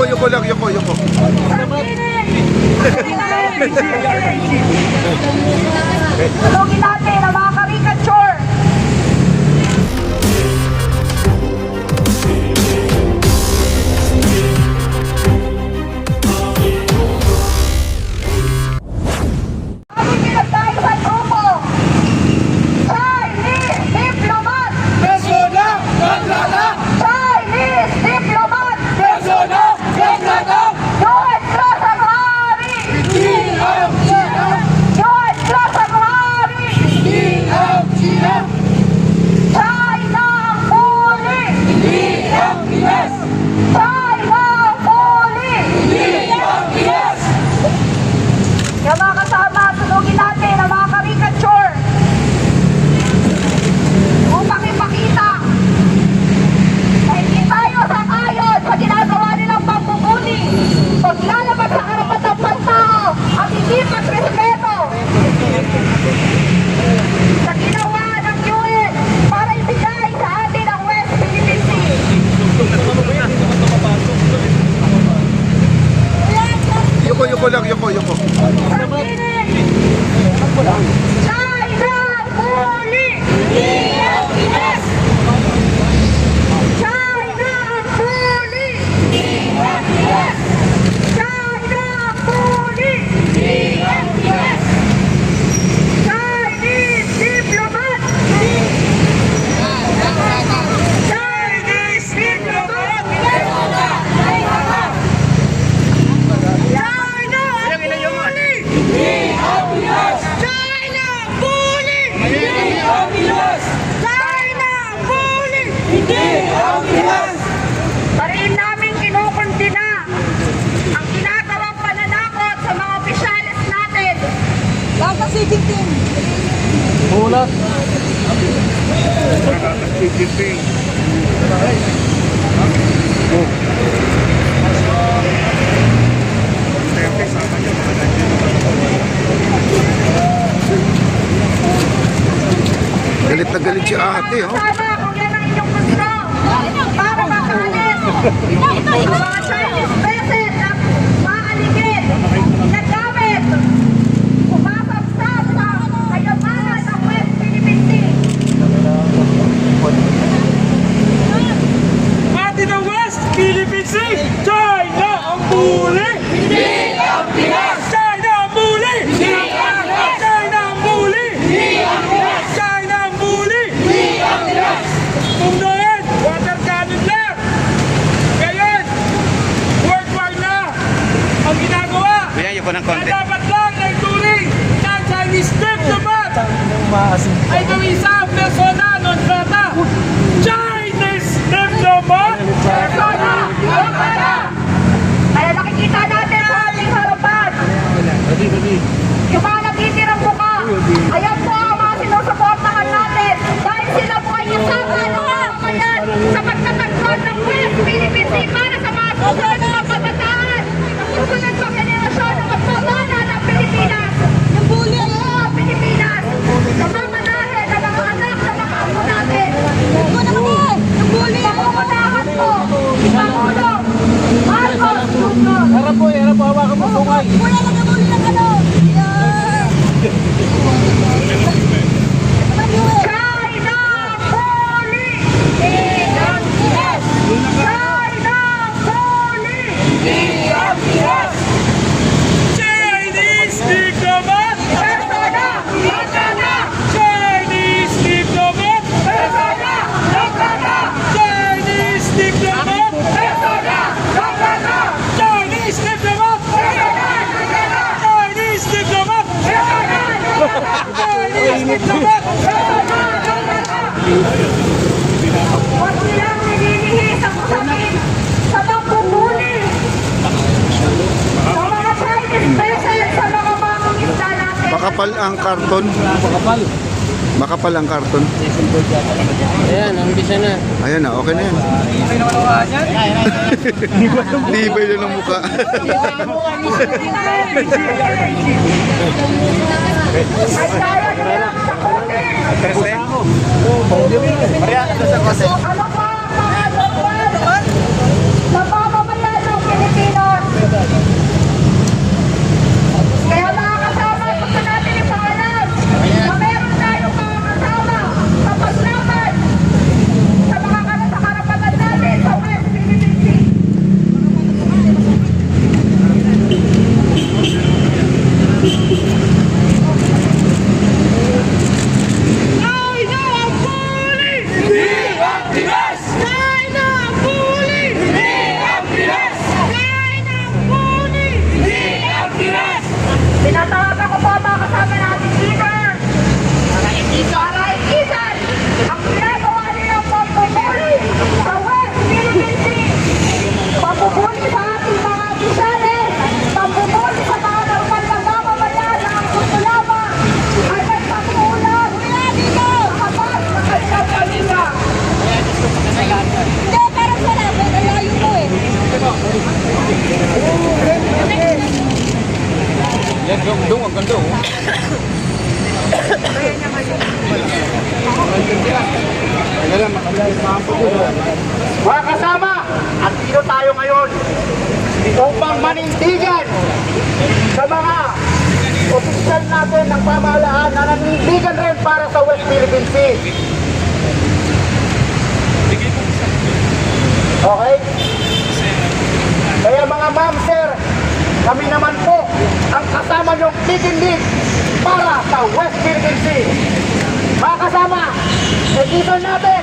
Yuko lang, yuko. Tulungin natin ang mga caricature. Tumingin tayo sa grupo. Chinese diplomat. Persona Gaglala! Chinese diplomat. Persona Gaglala! US Plaza Kahari. Hindi ang China! US Plaza Kahari. Hindi ang China! China ang huli. Hindi ang Pinas! China ang huli. Hindi ang Pinas! Kaya mga kasama, sunugin natin ang mga caricature upang ipakita na hindi tayo sangayon sa ginagawa nilang pambubuli, paglalabas sa karapatang pantao at hindi pagrespeto sa ginawa ng UN para ibigay sa atin ang West Philippine Sea. Yuko lang, yuko. China huli! Hindi ang Pinas! China huli! Hindi ang Pinas! China huli! Hindi ang Pinas! Chinese diplomat! Chinese diplomat! Persona Gaglala! China huli! Hindi ang Pinas! China huli! Hindi ang Pinas! China huli! Hindi ang Pinas! Pariin namin kinukundina ang ginagawang pananakot sa mga opisyalis natin. Dapat si Jinping. Galit na galit si ate, oh. Sana kung yan ang inyong gusto para makaalis ang mga Chinese peasant na maaligid, ginagamit, sumasabsab sa kayamanan ng West Philippine Sea. Pati ng West Philippine Sea, China ang muli! Hindi ang Pinas! China ang muli! Hindi ang Pinas! China ang muli! Hindi ang Pinas! China ang muli! Hindi ang Pinas! Kung noon, water cannon lang! Ngayon, world war na ang ginagawa! Kuya, yuko ng Na dapat lang ay turing ng Chinese diplomat ay gawisa ang persona non grata. Chinese diplomat! Persona non grata. Kaya nakikita natin sa ating harapan yung mga natitirang muka. Ayan po ang mga sinusuportahan natin dahil sila po ay isapan ng mamamayan sa pagtatagpuan ng West Philippine Sea para sa mga susunod na kabataan, ang susunod pang generasyon ng magpamana ng Pilipinas. Yung bully ang mga Pilipinas, namamanahin ng mga anak na mga apo natin. Yung bully ang pamanahan po, Pangulong Marcos Jr. Harap po, hawakan mo sungay. Wala lang ang bully ng ano. China huli! China huli! Hindi ang Pinas! Chinese diplomat! Persona non grata! Chinese diplomat! Persona Gaglala! Chinese diplomat! Persona non grata! Chinese diplomat! Chinese diplomat! Chinese diplomat! Huwag nilang nililihis ang usapin sa pambubuli sa mga Chinese peasant sa mga mangingisda natin. Makapal ang karton. Makapal ang karton. Ayan, ang bisa na. Ayan na, okay na yan. Libay na ng mukha. Ay kaya nila sa konti. Ano pa ang mga lupad sa mamamayan ng Pilipinas? Doon, ang ganda oh. Mga kasama, andito tayo ngayon upang manindigan sa mga opisyal natin ng pamahalaan na nanindigan rin para sa West Philippine Sea. Okay? Kaya mga ma'am, sir, kami naman po ang kasama niyong titindig para sa West Philippine Sea. Mga kasama, igisan natin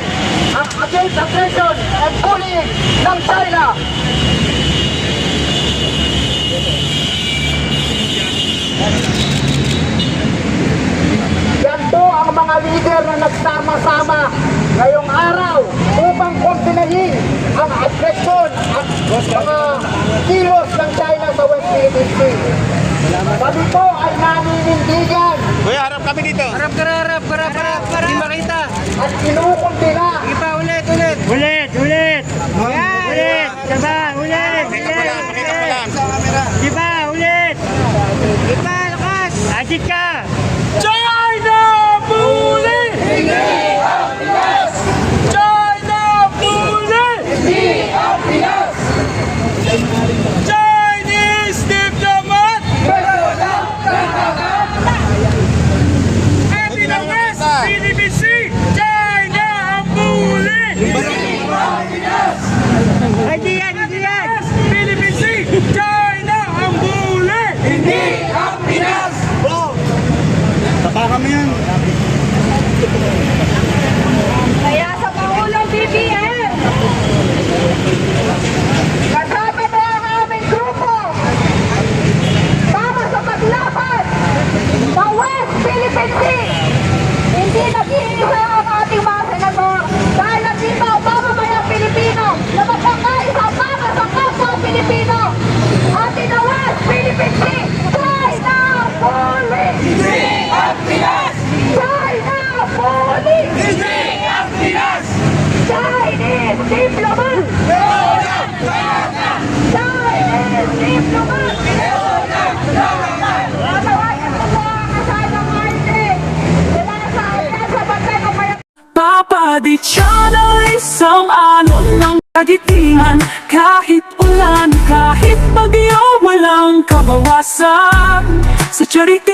ang against aggression and bullying ng China. Yan po ang mga leader na nagsama-sama ngayong araw upang kontenahin ang aggression at mga kilos ng China sa West Philippine Sea. Kami po ay naninindigan Kuya, harap kami dito. Harap. Hindi makita. at kinukundina Iba, ulit. Ulit. Diba, ulit. Diba, ulit. Diba, lakas. Asit ka. China bully! China bully! Chinese diplomat! At in the West Philippine Sea, China ang bully! Hindi yan. West Philippine Sea, China ang bully! Kaya sa Pangulong BBM, kasama mo ang aming grupo para sa paglaban ng West Philippine Sea. Hindi nag-iisa ang ating mga senador dahil nandito ang mamamayang Pilipino na magkakaisa para sa kapwa Pilipino. At in the West Philippine Sea, China bully! China bully! Chinese diplomat! Chinese diplomat! Tatawagan ko po ang kasamang Martin. Sila na sa akin sa Bantay Kapayapaan. Papa Di Channel, isang alon ng kaditingan. Kahit ulan, kahit bagyo, walang kabawasan. Sa charity